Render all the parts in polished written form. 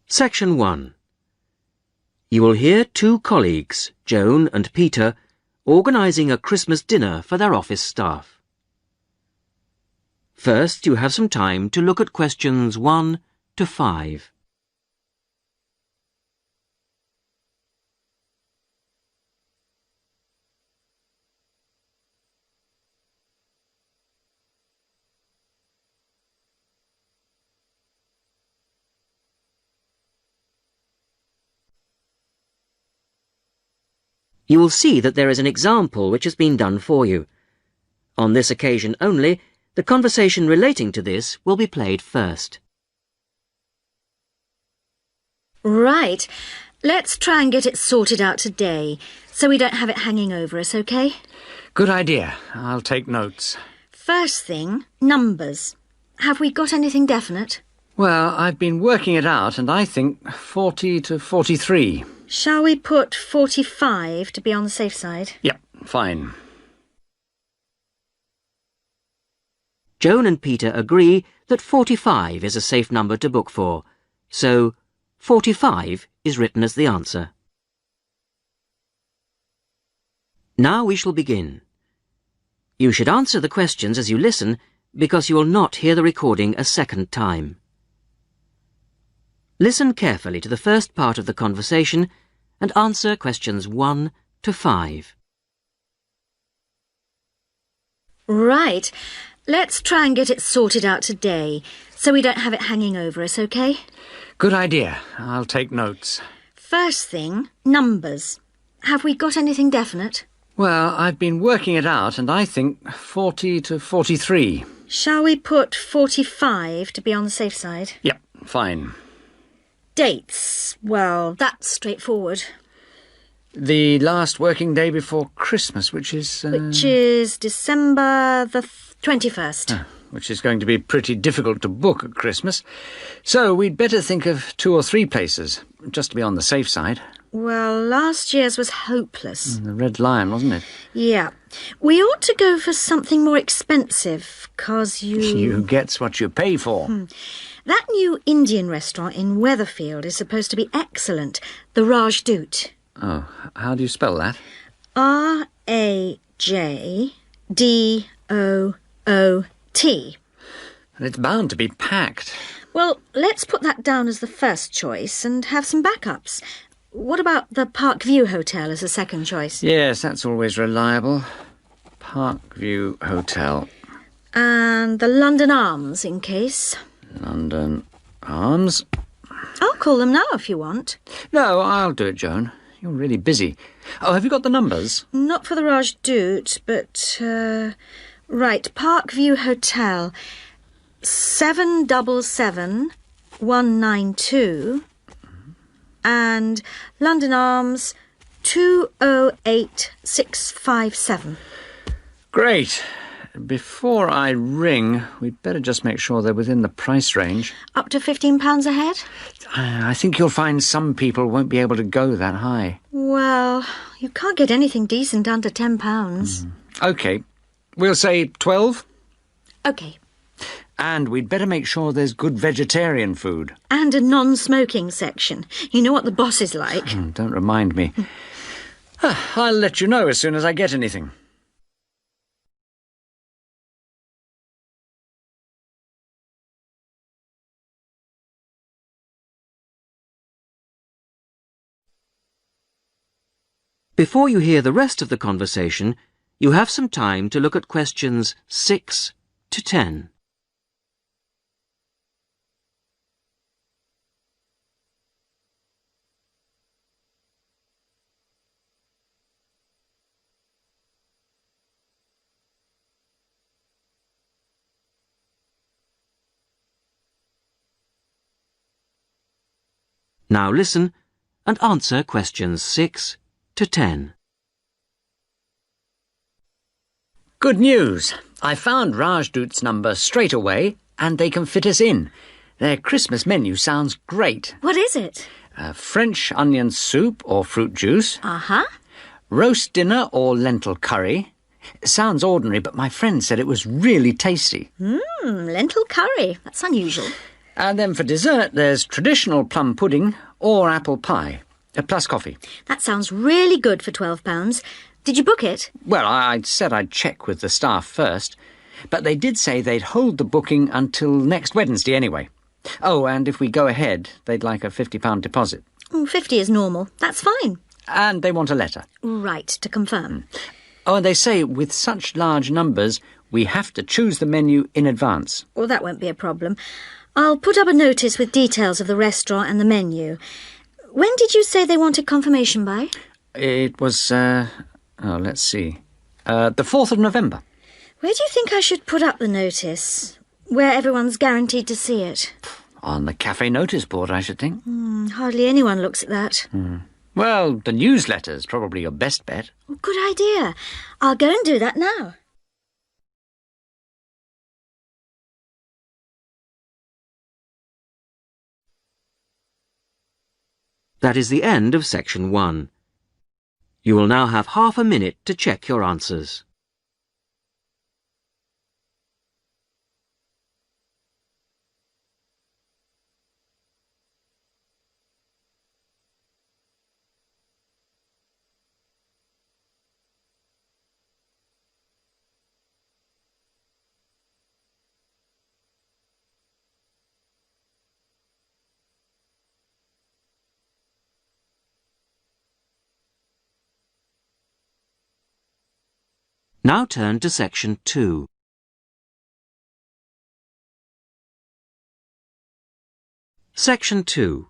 Section 1. You will hear two colleagues, Joan and Peter, organising a Christmas dinner for their office staff. First, you have some time to look at questions 1 to 5. You will see that there is an example which has been done for you. On this occasion only, the conversation relating to this will be played first. Right. Let's try and get it sorted out today, so we don't have it hanging over us, OK? Good idea. I'll take notes. First thing, numbers. Have we got anything definite? Well, I've been working it out, and I think 40 to 43. Shall we put 45 to be on the safe side? Yep, fine. Joan and Peter agree that 45 is a safe number to book for, so 45 is written as the answer. Now we shall begin. You should answer the questions as you listen, because you will not hear the recording a second time. Listen carefully to the first part of the conversation and answer questions 1 to 5. Right. Let's try and get it sorted out today, so we don't have it hanging over us, OK? Good idea. I'll take notes. First thing, numbers. Have we got anything definite? Well, I've been working it out, and I think 40 to 43. Shall we put 45 to be on the safe side? Yep, fine. Dates. Well, that's straightforward. The last working day before Christmas, which is... Which is December the 21st. Which is going to be pretty difficult to book at Christmas. So we'd better think of 2 or 3 places, just to be on the safe side. Well, last year's was hopeless. The Red Lion, wasn't it? Yeah. We ought to go for something more expensive, 'cause You gets what you pay for. That new Indian restaurant in Weatherfield is supposed to be excellent. The Rajdoot. Oh, how do you spell that? Rajdoot. And it's bound to be packed. Well, let's put that down as the first choice and have some backups. What about the Parkview Hotel as a second choice? Yes, that's always reliable. Parkview Hotel. And the London Arms, in case. London Arms. I'll call them now if you want. No, I'll do it, Joan. You're really busy. Oh, have you got the numbers? Not for the Rajdoot, but... right, Parkview Hotel. 777192. And London Arms 208657. Great. Before I ring, we'd better just make sure they're within the price range. Up to £15 a head? I think you'll find some people won't be able to go that high. Well, you can't get anything decent under £10. OK. We'll say 12. OK. And we'd better make sure there's good vegetarian food. And a non-smoking section. You know what the boss is like. Don't remind me. I'll let you know as soon as I get anything. Before you hear the rest of the conversation, you have some time to look at questions 6 to 10. Now listen and answer questions 6 to 10. Good news. I found Rajdoot's number straight away, and they can fit us in. Their Christmas menu sounds great. What is it? French onion soup or fruit juice. Uh-huh. Roast dinner or lentil curry. Sounds ordinary, but my friend said it was really tasty. Lentil curry. That's unusual. And then for dessert, there's traditional plum pudding or apple pie, plus coffee. That sounds really good for £12. Did you book it? Well, I said I'd check with the staff first, but they did say they'd hold the booking until next Wednesday anyway. Oh, and if we go ahead, they'd like a £50 deposit. 50 is normal. That's fine. And they want a letter. Right, to confirm. Oh, and they say with such large numbers, we have to choose the menu in advance. Well, that won't be a problem. I'll put up a notice with details of the restaurant and the menu. When did you say they wanted confirmation by? It was, let's see. The 4th of November. Where do you think I should put up the notice? Where everyone's guaranteed to see it? On the cafe notice board, I should think. Hardly anyone looks at that. Well, the newsletter's probably your best bet. Good idea. I'll go and do that now. That is the end of section 1. You will now have half a minute to check your answers. Now turn to section 2. Section 2.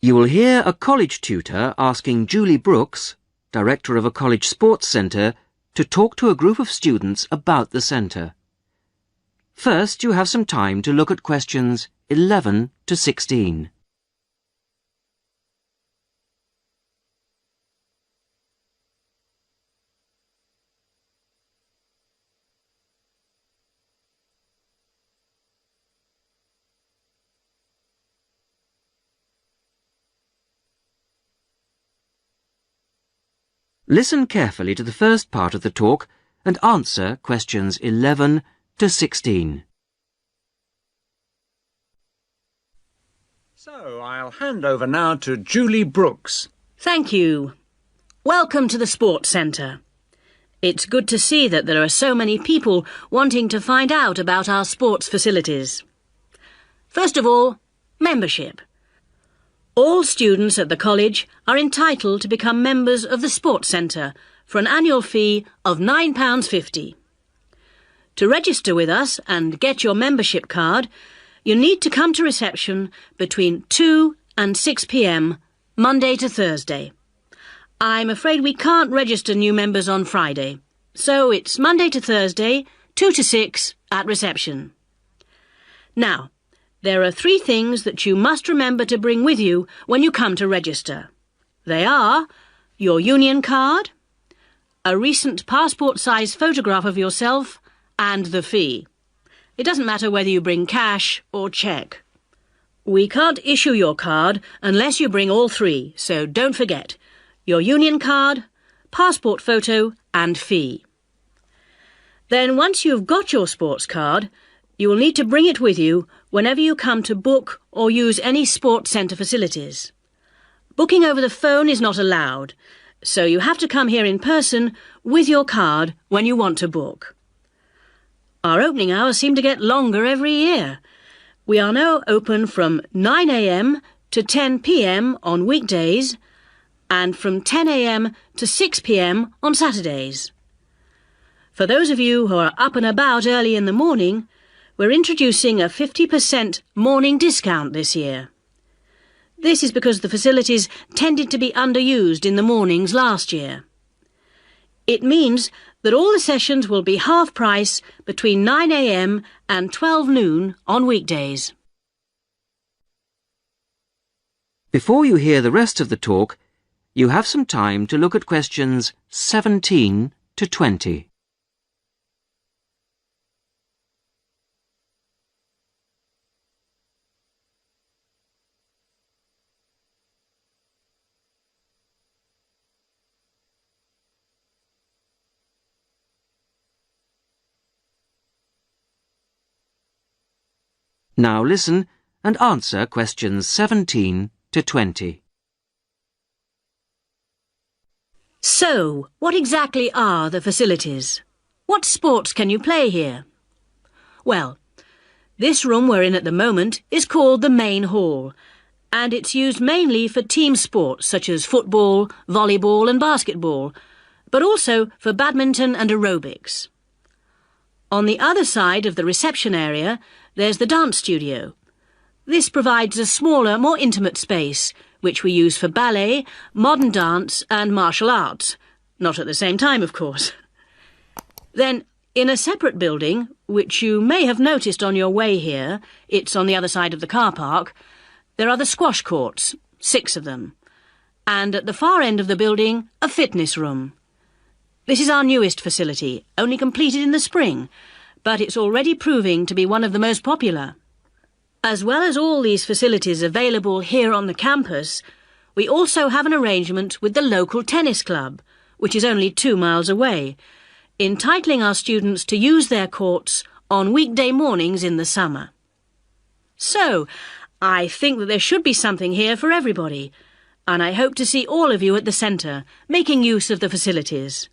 You will hear a college tutor asking Julie Brooks, director of a college sports centre, to talk to a group of students about the centre. First, you have some time to look at questions 11 to 16. Listen carefully to the first part of the talk and answer questions 11 to 16. So I'll hand over now to Julie Brooks. Thank you. Welcome to the Sports Centre. It's good to see that there are so many people wanting to find out about our sports facilities. First of all, membership. All students at the college are entitled to become members of the Sports Centre for an annual fee of £9.50. To register with us and get your membership card, you need to come to reception between 2 and 6 p.m, Monday to Thursday. I'm afraid we can't register new members on Friday, so it's Monday to Thursday, 2 to 6 at reception. Now, there are 3 things that you must remember to bring with you when you come to register. They are your union card, a recent passport-size photograph of yourself, and the fee. It doesn't matter whether you bring cash or cheque. We can't issue your card unless you bring all 3, so don't forget your union card, passport photo and fee. Then once you've got your sports card, you will need to bring it with you whenever you come to book or use any sports centre facilities. Booking over the phone is not allowed, so you have to come here in person with your card when you want to book. Our opening hours seem to get longer every year. We are now open from 9 a.m. to 10 p.m. on weekdays and from 10 a.m. to 6 p.m. on Saturdays. For those of you who are up and about early in the morning, we're introducing a 50% morning discount this year. This is because the facilities tended to be underused in the mornings last year. It means that all the sessions will be half price between 9 a.m. and 12 noon on weekdays. Before you hear the rest of the talk, you have some time to look at questions 17 to 20. Now listen and answer questions 17 to 20. So, what exactly are the facilities? What sports can you play here? Well, this room we're in at the moment is called the main hall, and it's used mainly for team sports such as football, volleyball and basketball, but also for badminton and aerobics. On the other side of the reception area, there's the dance studio. This provides a smaller, more intimate space, which we use for ballet, modern dance and martial arts. Not at the same time, of course. Then, in a separate building, which you may have noticed on your way here, it's on the other side of the car park, there are the squash courts, 6 of them. And at the far end of the building, a fitness room. This is our newest facility, only completed in the spring, but it's already proving to be one of the most popular. As well as all these facilities available here on the campus, we also have an arrangement with the local tennis club, which is only 2 miles away, entitling our students to use their courts on weekday mornings in the summer. So, I think that there should be something here for everybody, and I hope to see all of you at the centre, making use of the facilities.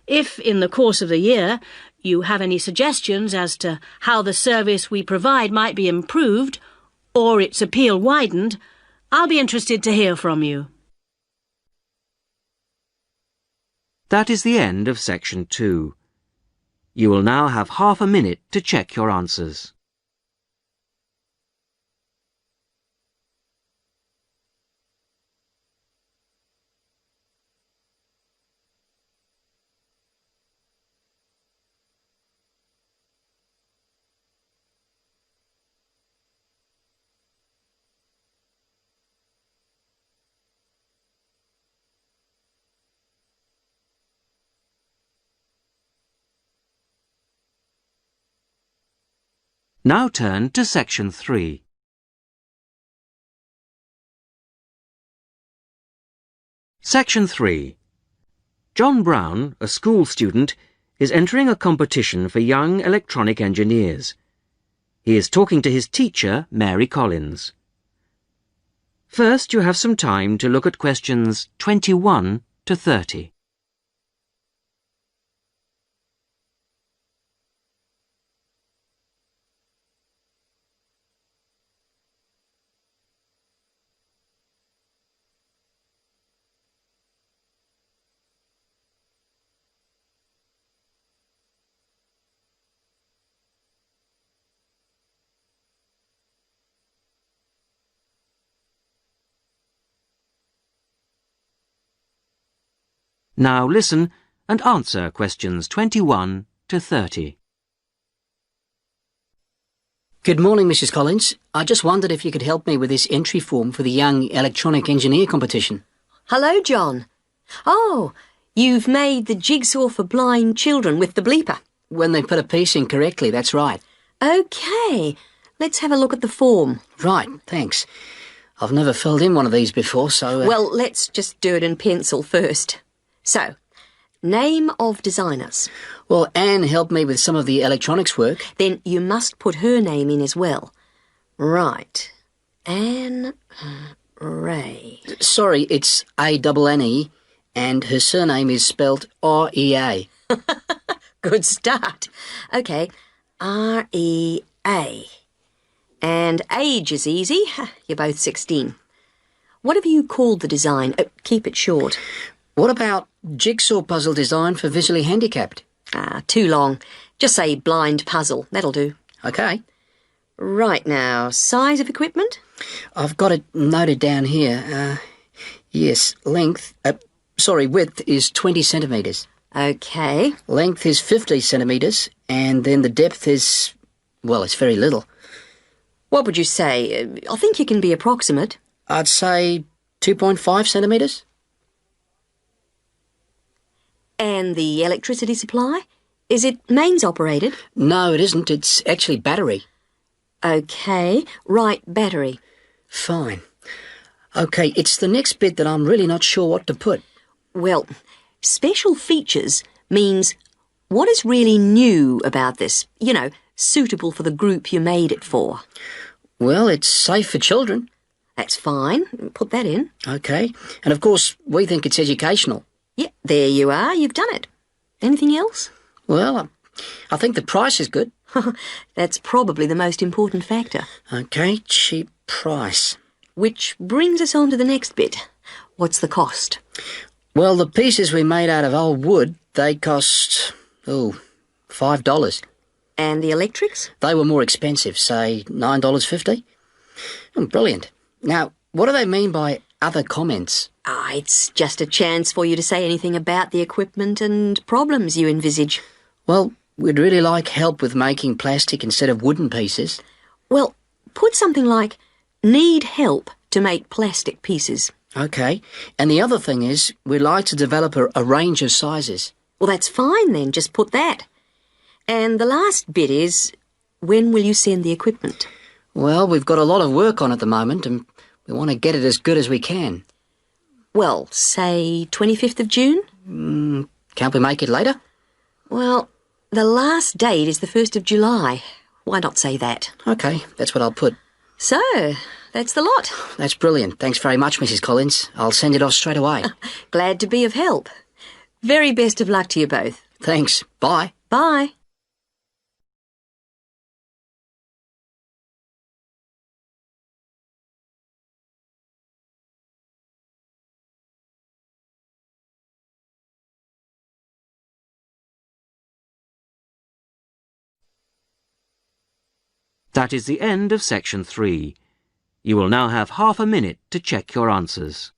If, in the course of the year, you have any suggestions as to how the service we provide might be improved, or its appeal widened, I'll be interested to hear from you. That is the end of section 2. You will now have half a minute to check your answers. Now turn to section 3. Section 3. John Brown, a school student, is entering a competition for young electronic engineers. He is talking to his teacher, Mary Collins. First, you have some time to look at questions 21 to 30. Now listen and answer questions 21 to 30. Good morning, Mrs. Collins. I just wondered if you could help me with this entry form for the Young Electronic Engineer competition. Hello, John. Oh, you've made the jigsaw for blind children with the bleeper. When they put a piece in correctly, that's right. OK, let's have a look at the form. Right, thanks. I've never filled in one of these before, so... Well, let's just do it in pencil first. So, name of designers. Well, Anne helped me with some of the electronics work. Then you must put her name in as well. Right. Anne Ray. Sorry, it's A-N-N-E, and her surname is spelt R-E-A. Good start. OK, R-E-A. And age is easy. You're both 16. What have you called the design? Keep it short. What about jigsaw puzzle design for visually handicapped? Too long. Just say blind puzzle. That'll do. OK. Right now, size of equipment? I've got it noted down here. Yes, width is 20 centimetres. OK. Length is 50 centimetres, and then the depth is, well, it's very little. What would you say? I think you can be approximate. I'd say 2.5 centimetres. And the electricity supply? Is it mains operated? No, it isn't. It's actually battery. OK, right, battery. Fine. OK, it's the next bit that I'm really not sure what to put. Well, special features means what is really new about this? You know, suitable for the group you made it for? Well, it's safe for children. That's fine. Put that in. OK. And of course, we think it's educational. Yeah, there you are. You've done it. Anything else? Well, I think the price is good. That's probably the most important factor. OK, cheap price. Which brings us on to the next bit. What's the cost? Well, the pieces we made out of old wood, they cost, $5. And the electrics? They were more expensive, say $9.50. Brilliant. Now, what do they mean by other comments? It's just a chance for you to say anything about the equipment and problems you envisage. Well, we'd really like help with making plastic instead of wooden pieces. Well, put something like, need help to make plastic pieces. OK. And the other thing is, we'd like to develop a range of sizes. Well, that's fine then. Just put that. And the last bit is, when will you send the equipment? Well, we've got a lot of work on at the moment, and we want to get it as good as we can. Well, say 25th of June? Can't we make it later? Well, the last date is the 1st of July. Why not say that? OK, that's what I'll put. So, that's the lot. That's brilliant. Thanks very much, Mrs. Collins. I'll send it off straight away. Glad to be of help. Very best of luck to you both. Thanks. Bye. Bye. That is the end of section 3. You will now have half a minute to check your answers.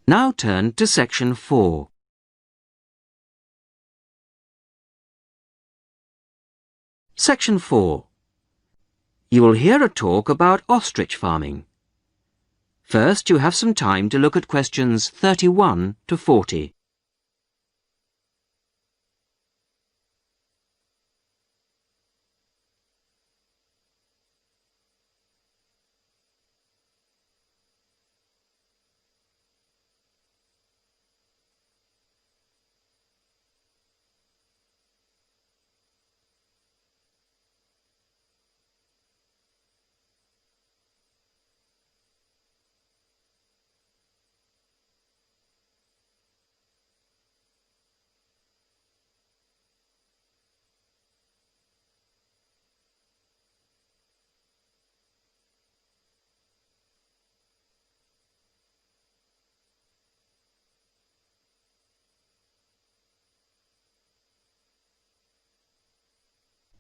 Now turn to section 4. Section 4. You will hear a talk about ostrich farming. First, you have some time to look at questions 31 to 40.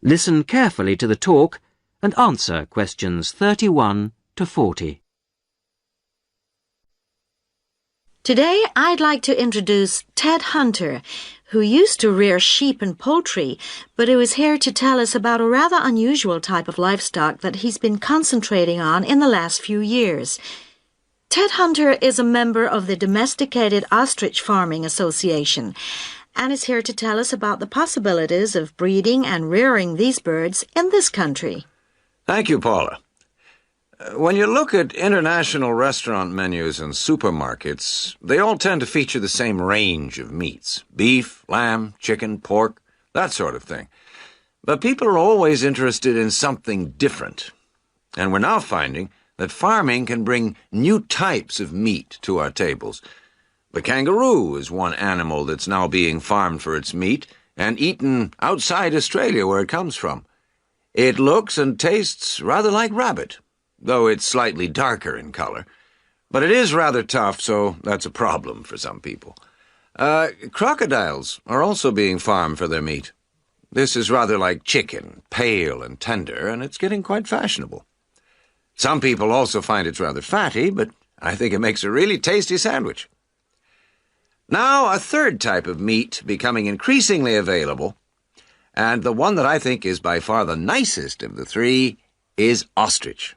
Listen carefully to the talk and answer questions 31 to 40. Today, I'd like to introduce Ted Hunter, who used to rear sheep and poultry, but who is here to tell us about a rather unusual type of livestock that he's been concentrating on in the last few years. Ted Hunter is a member of the Domesticated Ostrich Farming Association and is here to tell us about the possibilities of breeding and rearing these birds in this country. Thank you, Paula. When you look at international restaurant menus and supermarkets, they all tend to feature the same range of meats: beef, lamb, chicken, pork, that sort of thing. But people are always interested in something different. And we're now finding that farming can bring new types of meat to our tables. The kangaroo is one animal that's now being farmed for its meat and eaten outside Australia where it comes from. It looks and tastes rather like rabbit, though it's slightly darker in color. But it is rather tough, so that's a problem for some people. Crocodiles are also being farmed for their meat. This is rather like chicken, pale and tender, and it's getting quite fashionable. Some people also find it's rather fatty, but I think it makes a really tasty sandwich. Now, a third type of meat becoming increasingly available, And the one that I think is by far the nicest of the three is ostrich,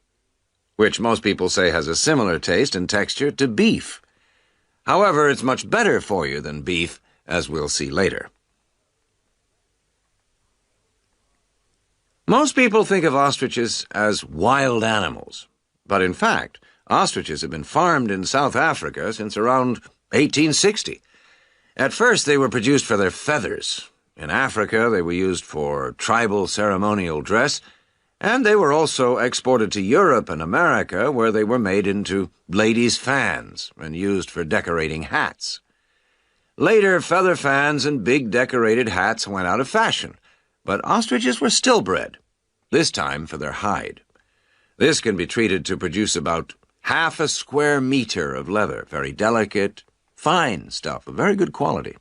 which most people say has a similar taste and texture to beef. However, it's much better for you than beef, as we'll see later. Most people think of ostriches as wild animals, but in fact, ostriches have been farmed in South Africa since around 1860. At first, they were produced for their feathers. In Africa, they were used for tribal ceremonial dress, and they were also exported to Europe and America, where they were made into ladies' fans and used for decorating hats. Later, feather fans and big decorated hats went out of fashion, but ostriches were still bred, this time for their hide. This can be treated to produce about half a square meter of leather, very delicate, fine stuff of very good quality.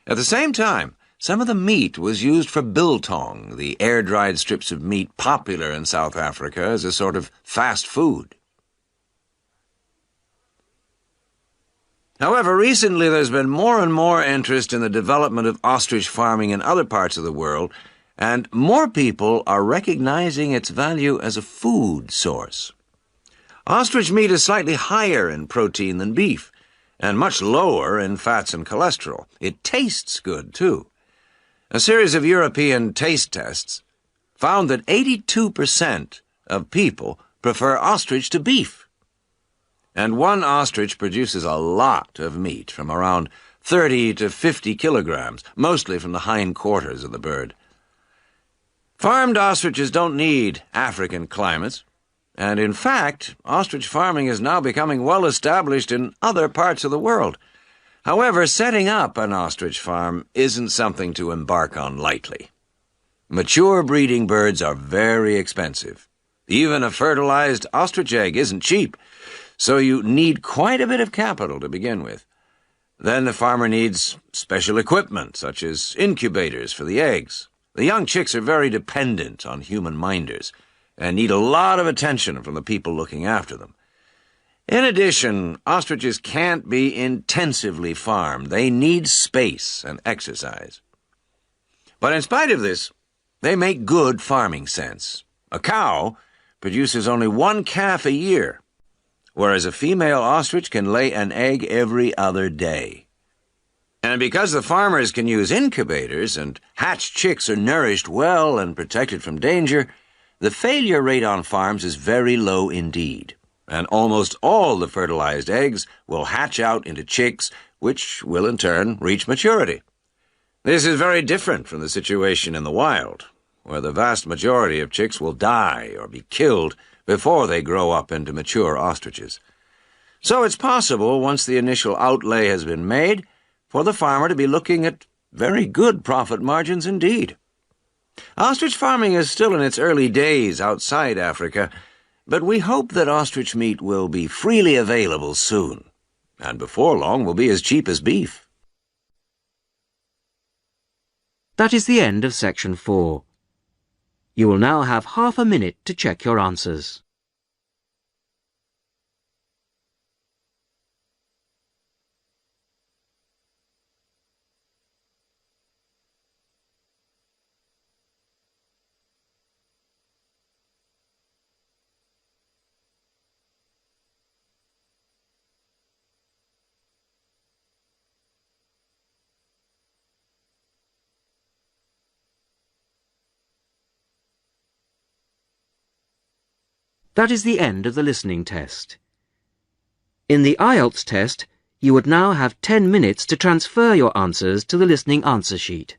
At the same time, some of the meat was used for biltong, the air-dried strips of meat popular in South Africa as a sort of fast food. However, recently there's been more and more interest in the development of ostrich farming in other parts of the world, and more people are recognizing its value as a food source. Ostrich meat is slightly higher in protein than beef, and much lower in fats and cholesterol. It tastes good, too. A series of European taste tests found that 82% of people prefer ostrich to beef. And one ostrich produces a lot of meat, from around 30 to 50 kilograms, mostly from the hindquarters of the bird. Farmed ostriches don't need African climates, and in fact, ostrich farming is now becoming well established in other parts of the world. However, setting up an ostrich farm isn't something to embark on lightly. Mature breeding birds are very expensive. Even a fertilized ostrich egg isn't cheap, so you need quite a bit of capital to begin with. Then the farmer needs special equipment, such as incubators for the eggs. The young chicks are very dependent on human minders and need a lot of attention from the people looking after them. In addition, ostriches can't be intensively farmed. They need space and exercise. But in spite of this, they make good farming sense. A cow produces only one calf a year, whereas a female ostrich can lay an egg every other day. And because the farmers can use incubators and hatched chicks are nourished well and protected from danger, the failure rate on farms is very low indeed. And almost all the fertilized eggs will hatch out into chicks, which will in turn reach maturity. This is very different from the situation in the wild, where the vast majority of chicks will die or be killed before they grow up into mature ostriches. So it's possible, once the initial outlay has been made, for the farmer to be looking at very good profit margins indeed. Ostrich farming is still in its early days outside Africa, but we hope that ostrich meat will be freely available soon, and before long will be as cheap as beef. That is the end of section 4. You will now have half a minute to check your answers. That is the end of the listening test. In the IELTS test, you would now have 10 minutes to transfer your answers to the listening answer sheet.